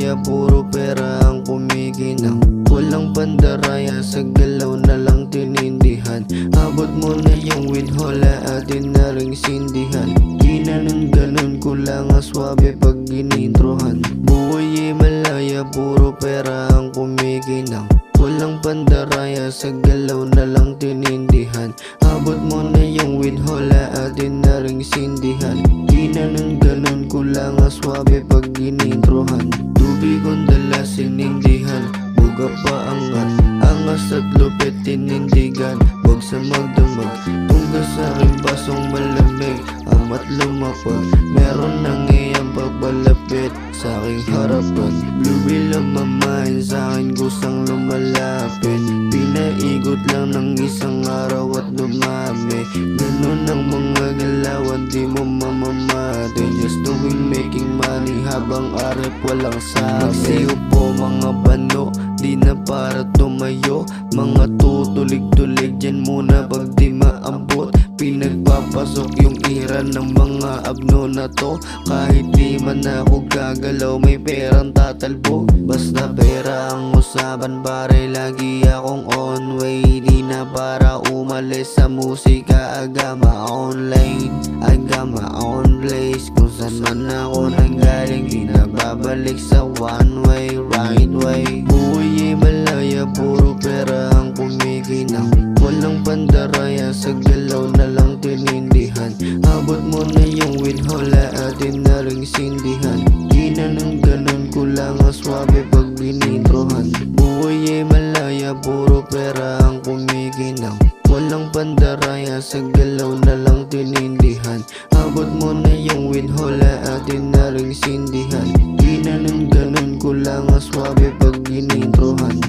malaya, puro pera ang kumikinang. Walang pandaraya, sa galaw na lang tinindihan. Abot mo na yung winhola, atin na ring sindihan. Di na nun ganun, kulang swabe pag ginintrohan. Buhay malaya, puro pera ang kumikinang. Walang pandaraya, sa galaw na lang tinindihan. Abot mo na yung winhola, atin na ring sindihan. Di na nun ganun, kulang swabe pag ginintrohan. Tubig kong dala sinindihan, buga pa angat, angas at lupit tinindigan. Huwag sa magdamag, tungga sa aking basong malamig, amat lumapag. Meron nang iyang pagbalapit sa aking harapan. Blue wheel of my mind, sa akin kusang lumalapit. Pinaigot lang ng isang araw at dumami. Ganun ang mga galawan, di mo mamamati. Just doing making money, habang arep walang sabi. Magsiupo mga bano, di na para tumayo. Mga tutulig-tulig dyan muna pag di maabot. Pinagpapasok yung ira ng mga abno na to. Kahit di man ako gagalaw, may perang tatalbo. Basta pera ang usapan, pare lagi akong on way. Di na para umalis sa musika, agama online, agama on place. Kung saan man ako nanggaling, di na babalik sa one way, right way. Buhay malaya, puro pera ang kumikinang. Walang pandaraya, sa galaw na lang tinindihan. Abot mo na yung winhola, atin na ring sindihan. Di na nun ganun, kulang swabe pag ginintrohan. Buhay malaya, puro pera ang kumikinang. Walang pandaraya, sa galaw na lang tinindihan. Abot mo na yung winhola, atin na ring sindihan. Di na nun ganun, kulang swabe pag ginintrohan.